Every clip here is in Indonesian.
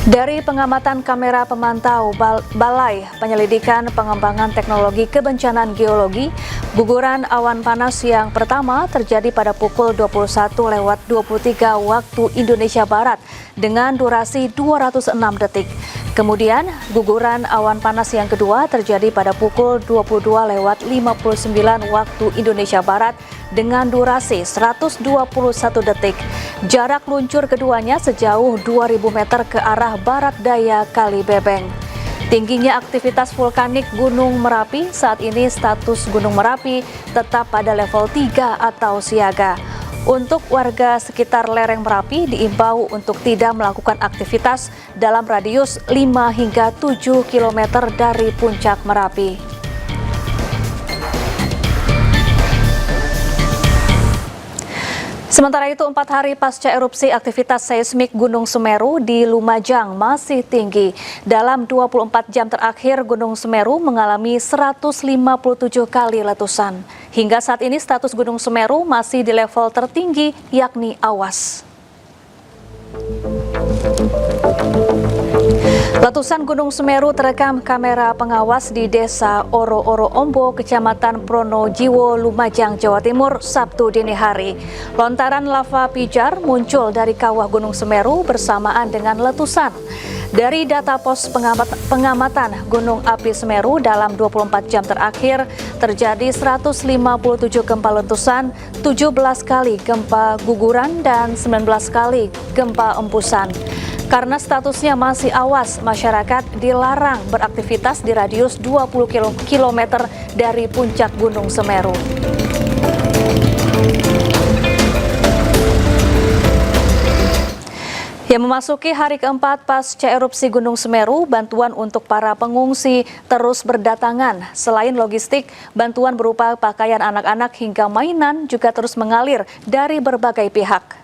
Dari pengamatan kamera pemantau Balai Penyelidikan Pengembangan Teknologi Kebencanaan Geologi, guguran awan panas yang pertama terjadi pada pukul 21:23 waktu Indonesia Barat dengan durasi 206 detik. Kemudian, guguran awan panas yang kedua terjadi pada pukul 22:59 waktu Indonesia Barat dengan durasi 121 detik. Jarak luncur keduanya sejauh 2.000 meter ke arah barat daya Kali Bebeng. Tingginya aktivitas vulkanik Gunung Merapi, saat ini status Gunung Merapi tetap pada level 3 atau siaga. Untuk warga sekitar lereng Merapi diimbau untuk tidak melakukan aktivitas dalam radius 5 hingga 7 km dari puncak Merapi. Sementara itu, 4 hari pasca erupsi, aktivitas seismik Gunung Semeru di Lumajang masih tinggi. Dalam 24 jam terakhir, Gunung Semeru mengalami 157 kali letusan. Hingga saat ini status Gunung Semeru masih di level tertinggi, yakni awas. Letusan Gunung Semeru terekam kamera pengawas di Desa Oro-Oro Ombo, Kecamatan Pronojiwo, Lumajang, Jawa Timur, Sabtu dini hari. Lontaran lava pijar muncul dari kawah Gunung Semeru bersamaan dengan letusan. Dari data pos pengamatan Gunung Api Semeru dalam 24 jam terakhir, terjadi 157 gempa letusan, 17 kali gempa guguran, dan 19 kali gempa embusan. Karena statusnya masih awas, masyarakat dilarang beraktivitas di radius 20 km dari puncak Gunung Semeru. Yang memasuki hari keempat pasca erupsi Gunung Semeru, bantuan untuk para pengungsi terus berdatangan. Selain logistik, bantuan berupa pakaian anak-anak hingga mainan juga terus mengalir dari berbagai pihak.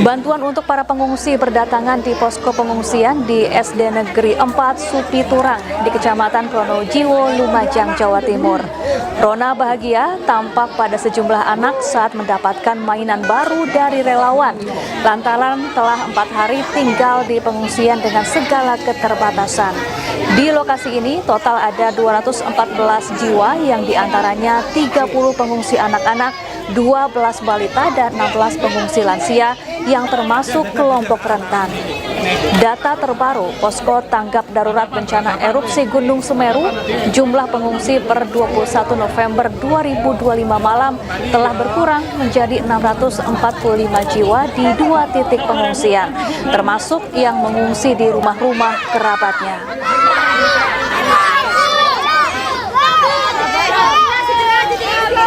Bantuan untuk para pengungsi berdatangan di posko pengungsian di SD Negeri 4 Supiturang di Kecamatan Pronojiwo, Lumajang, Jawa Timur. Rona bahagia tampak pada sejumlah anak saat mendapatkan mainan baru dari relawan. Lantaran telah 4 hari tinggal di pengungsian dengan segala keterbatasan. Di lokasi ini total ada 214 jiwa yang diantaranya 30 pengungsi anak-anak, 12 balita, dan 16 pengungsi lansia yang termasuk kelompok rentan. Data terbaru Posko Tanggap Darurat Bencana Erupsi Gunung Semeru, jumlah pengungsi per 21 November 2025 malam telah berkurang menjadi 645 jiwa di 2 titik pengungsian, termasuk yang mengungsi di rumah-rumah kerabatnya.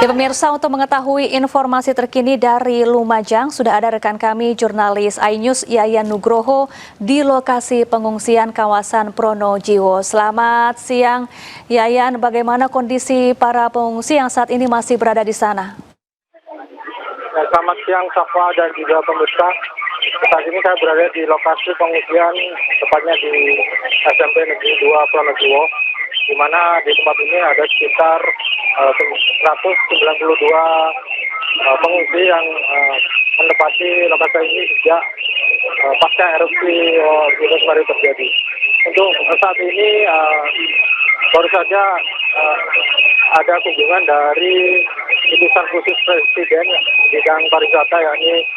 Ya pemirsa, untuk mengetahui informasi terkini dari Lumajang, sudah ada rekan kami jurnalis iNews Yayan Nugroho di lokasi pengungsian kawasan Pronojiwo. Selamat siang Yayan, bagaimana kondisi para pengungsi yang saat ini masih berada di sana? Selamat siang Safa dan juga pemirsa. Saat ini saya berada di lokasi pengungsian, tepatnya di SMP Negeri 2 Pronojiwo, di mana di tempat ini ada sekitar 192 pengungsi yang menempati lokasi ini sejak pasca erupsi Gunung Semeru terjadi. Untuk saat ini baru saja ada kunjungan dari utusan khusus Presiden bidang pariwisata, yakni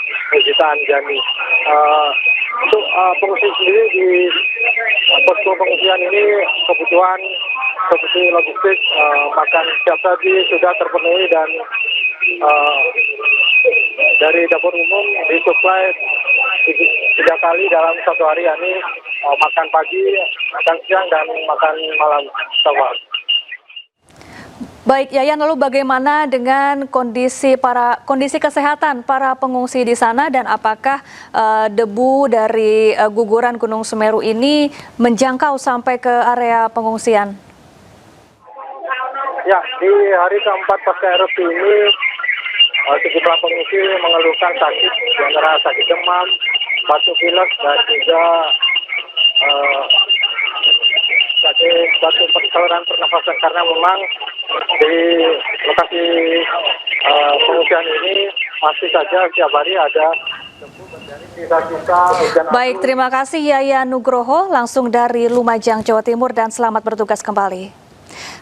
Zita Anjani. Untuk pengungsi sendiri di posko pengungsian ini kebutuhan seperti logistik, makan siap saji sudah terpenuhi, dan dari dapur umum disuplai 3 kali dalam satu hari, yakni makan pagi, makan siang, dan makan malam. Baik Yayan, lalu bagaimana dengan kondisi kesehatan para pengungsi di sana, dan apakah debu dari guguran Gunung Semeru ini menjangkau sampai ke area pengungsian? Ya, di hari keempat pasca erupsi ini sejumlah pengungsi mengeluhkan sakit, antara sakit demam, batuk pilek, dan juga sakit batuk saluran pernafasan, karena memang di lokasi pengungsian ini masih saja setiap hari ada Sisa-sisa hujan Baik, terima kasih Yaya Nugroho langsung dari Lumajang, Jawa Timur dan selamat bertugas kembali.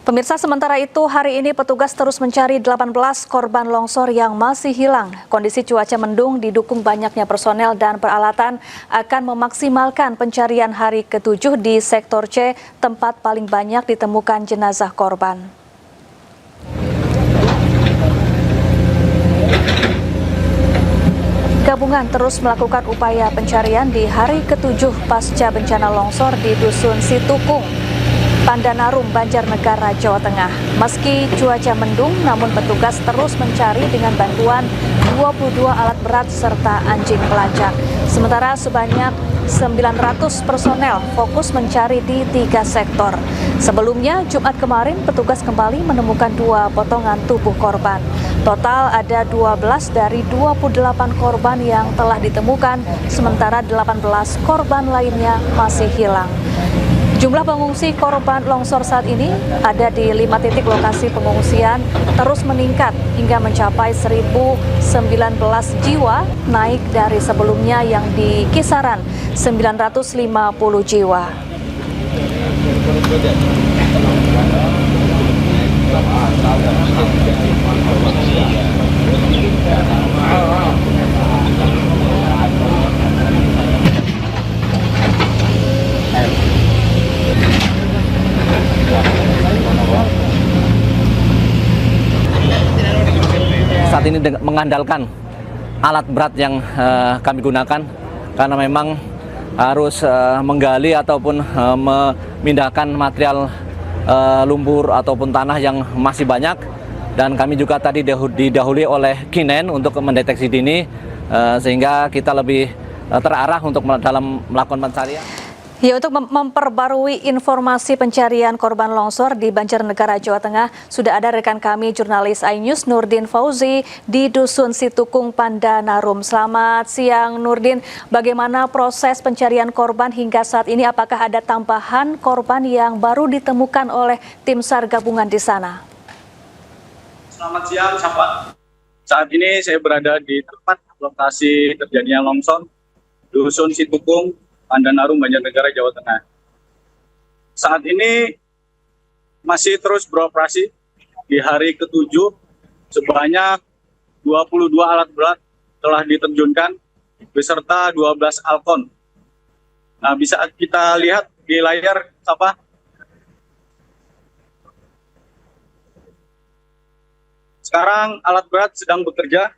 Pemirsa, sementara itu hari ini petugas terus mencari 18 korban longsor yang masih hilang. Kondisi cuaca mendung didukung banyaknya personel dan peralatan akan memaksimalkan pencarian hari ke-7 di sektor C, tempat paling banyak ditemukan jenazah korban. Gabungan terus melakukan upaya pencarian di hari ke-7 pasca bencana longsor di Dusun Situkung, Pandanarum, Banjarnegara, Jawa Tengah. Meski cuaca mendung, namun petugas terus mencari dengan bantuan 22 alat berat serta anjing pelacak. Sementara sebanyak 900 personel fokus mencari di 3 sektor. Sebelumnya, Jumat kemarin, petugas kembali menemukan 2 potongan tubuh korban. Total ada 12 dari 28 korban yang telah ditemukan, sementara 18 korban lainnya masih hilang. Jumlah pengungsi korban longsor saat ini ada di 5 titik lokasi pengungsian terus meningkat hingga mencapai 1.019 jiwa, naik dari sebelumnya yang di kisaran 950 jiwa. Saat ini mengandalkan alat berat yang kami gunakan karena memang harus menggali ataupun memindahkan material lumpur ataupun tanah yang masih banyak, dan kami juga tadi didahului oleh K9 untuk mendeteksi dini sehingga kita lebih terarah untuk dalam melakukan pencarian. Ya, untuk memperbarui informasi pencarian korban longsor di Banjarnegara, Jawa Tengah, sudah ada rekan kami jurnalis iNews Nurdin Fauzi di Dusun Situkung, Pandanarum. Selamat siang Nurdin, bagaimana proses pencarian korban hingga saat ini? Apakah ada tambahan korban yang baru ditemukan oleh tim SAR gabungan di sana? Selamat siang, Sapa. Saat ini saya berada di tempat lokasi terjadinya longsor, Dusun Situkung, Pandanarum, Banjarnegara, Jawa Tengah. Saat ini masih terus beroperasi di hari ke-7, sebanyak 22 alat berat telah diterjunkan beserta 12 Alkon. Nah, bisa kita lihat di layar, Sapa. Sekarang alat berat sedang bekerja,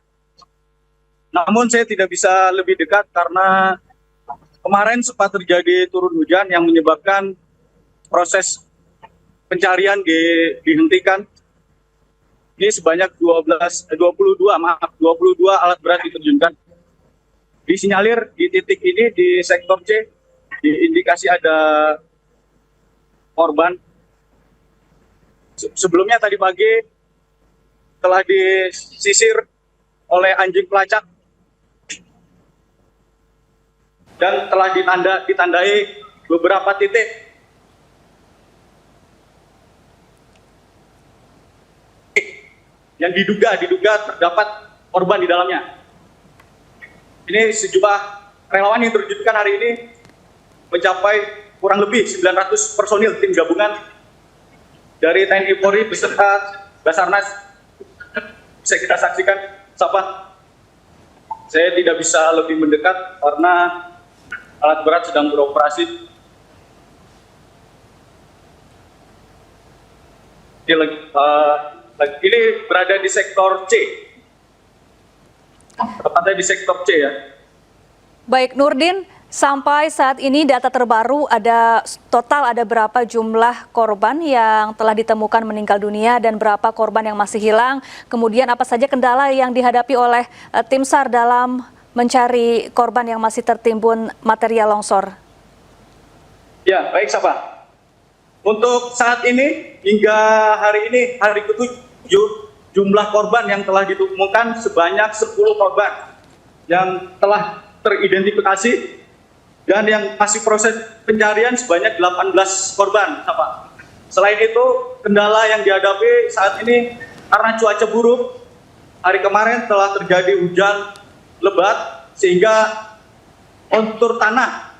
namun saya tidak bisa lebih dekat karena kemarin sempat terjadi turun hujan yang menyebabkan proses pencarian dihentikan. Ini sebanyak 22 alat berat diterjunkan. Disinyalir di titik ini di sektor C, diindikasi ada korban. Sebelumnya tadi pagi telah disisir oleh anjing pelacak dan telah ditandai beberapa titik yang diduga terdapat korban di dalamnya. Ini sejumlah relawan yang terjunkan hari ini mencapai kurang lebih 900 personil tim gabungan dari TNI Polri beserta Basarnas. Bisa kita saksikan, Sapa. Saya tidak bisa lebih mendekat karena alat berat sedang beroperasi. Ini berada di sektor C. Tepatnya di sektor C ya. Baik Nurdin, sampai saat ini data terbaru total ada berapa jumlah korban yang telah ditemukan meninggal dunia dan berapa korban yang masih hilang? Kemudian apa saja kendala yang dihadapi oleh tim SAR dalam mencari korban yang masih tertimbun material longsor? Ya, baik Sapa. Untuk saat ini, hingga hari ini, hari ke-7, jumlah korban yang telah ditemukan sebanyak 10 korban yang telah teridentifikasi, dan yang masih proses pencarian sebanyak 18 korban, Sapa. Selain itu, kendala yang dihadapi saat ini karena cuaca buruk. Hari kemarin telah terjadi hujan lebat sehingga kontur tanah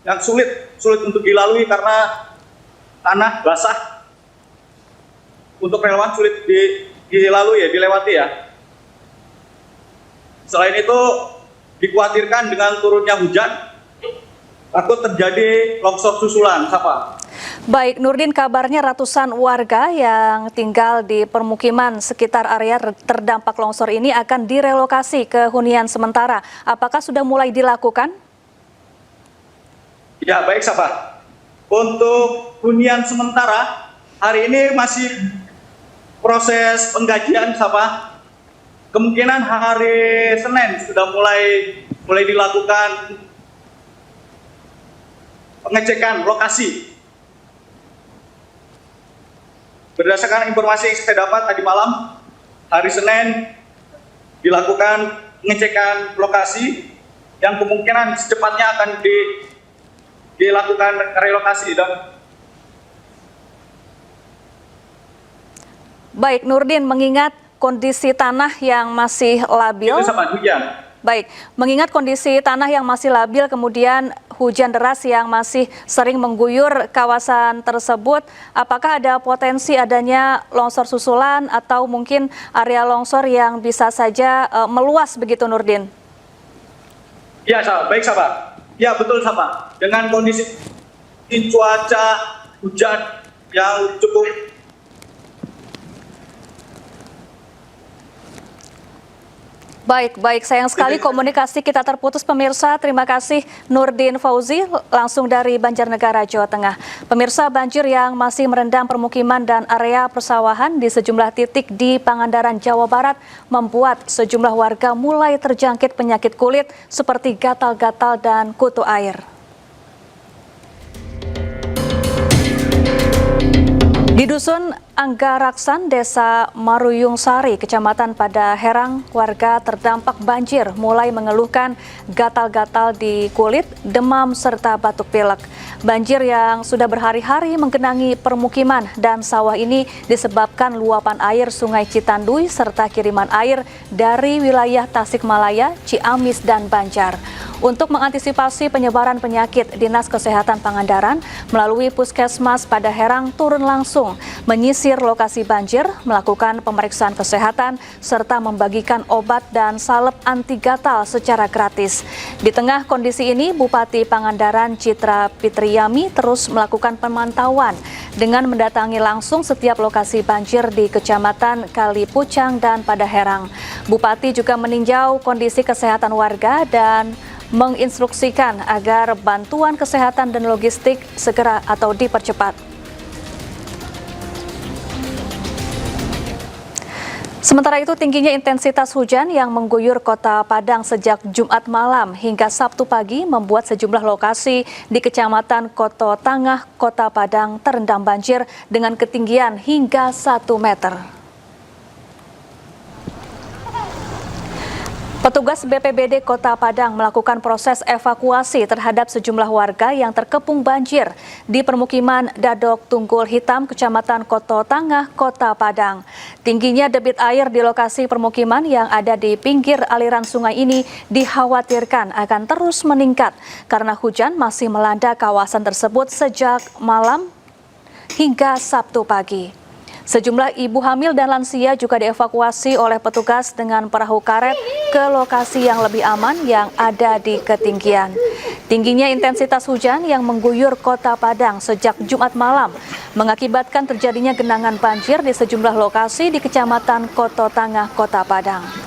yang sulit untuk dilalui karena tanah basah untuk relawan sulit dilewati ya. Selain itu dikhawatirkan dengan turunnya hujan takut terjadi longsor susulan. Sapa. Baik, Nurdin, kabarnya ratusan warga yang tinggal di permukiman sekitar area terdampak longsor ini akan direlokasi ke hunian sementara. Apakah sudah mulai dilakukan? Ya, baik, Sapa. Untuk hunian sementara, hari ini masih proses penggajian, Sapa. Kemungkinan hari Senin sudah mulai dilakukan pengecekan lokasi. Berdasarkan informasi yang saya dapat tadi malam, hari Senin dilakukan pengecekan lokasi yang kemungkinan secepatnya akan dilakukan relokasi. Baik, Nurdin, mengingat kondisi tanah yang masih labil. Itu sama hujan. Baik, mengingat kondisi tanah yang masih labil, kemudian hujan deras yang masih sering mengguyur kawasan tersebut, apakah ada potensi adanya longsor susulan atau mungkin area longsor yang bisa saja meluas begitu, Nurdin? Ya, baik, Sapa. Ya, betul, Sapa. Dengan kondisi cuaca hujan yang cukup Baik, sayang sekali komunikasi kita terputus, pemirsa. Terima kasih Nurdin Fauzi langsung dari Banjarnegara, Jawa Tengah. Pemirsa, banjir yang masih merendam permukiman dan area persawahan di sejumlah titik di Pangandaran, Jawa Barat membuat sejumlah warga mulai terjangkit penyakit kulit seperti gatal-gatal dan kutu air. Di Dusun Anggaraksan, Desa Maruyung Sari, Kecamatan Padaherang, warga terdampak banjir mulai mengeluhkan gatal-gatal di kulit, demam, serta batuk pilek. Banjir yang sudah berhari-hari menggenangi permukiman dan sawah ini disebabkan luapan air Sungai Citanduy serta kiriman air dari wilayah Tasikmalaya, Ciamis, dan Banjar. Untuk mengantisipasi penyebaran penyakit, Dinas Kesehatan Pangandaran melalui Puskesmas Padaherang turun langsung menyisir lokasi banjir, melakukan pemeriksaan kesehatan, serta membagikan obat dan salep anti gatal secara gratis. Di tengah kondisi ini, Bupati Pangandaran Citra Fitriami terus melakukan pemantauan dengan mendatangi langsung setiap lokasi banjir di Kecamatan Kalipucang dan Padaherang. Bupati juga meninjau kondisi kesehatan warga dan menginstruksikan agar bantuan kesehatan dan logistik segera atau dipercepat. Sementara itu, tingginya intensitas hujan yang mengguyur Kota Padang sejak Jumat malam hingga Sabtu pagi membuat sejumlah lokasi di Kecamatan Koto Tangah, Kota Padang terendam banjir dengan ketinggian hingga 1 meter. Petugas BPBD Kota Padang melakukan proses evakuasi terhadap sejumlah warga yang terkepung banjir di permukiman Dadok Tunggul Hitam, Kecamatan Koto Tangah, Kota Padang. Tingginya debit air di lokasi permukiman yang ada di pinggir aliran sungai ini dikhawatirkan akan terus meningkat karena hujan masih melanda kawasan tersebut sejak malam hingga Sabtu pagi. Sejumlah ibu hamil dan lansia juga dievakuasi oleh petugas dengan perahu karet ke lokasi yang lebih aman yang ada di ketinggian. Tingginya intensitas hujan yang mengguyur Kota Padang sejak Jumat malam mengakibatkan terjadinya genangan banjir di sejumlah lokasi di Kecamatan Koto Tangah, Kota Padang.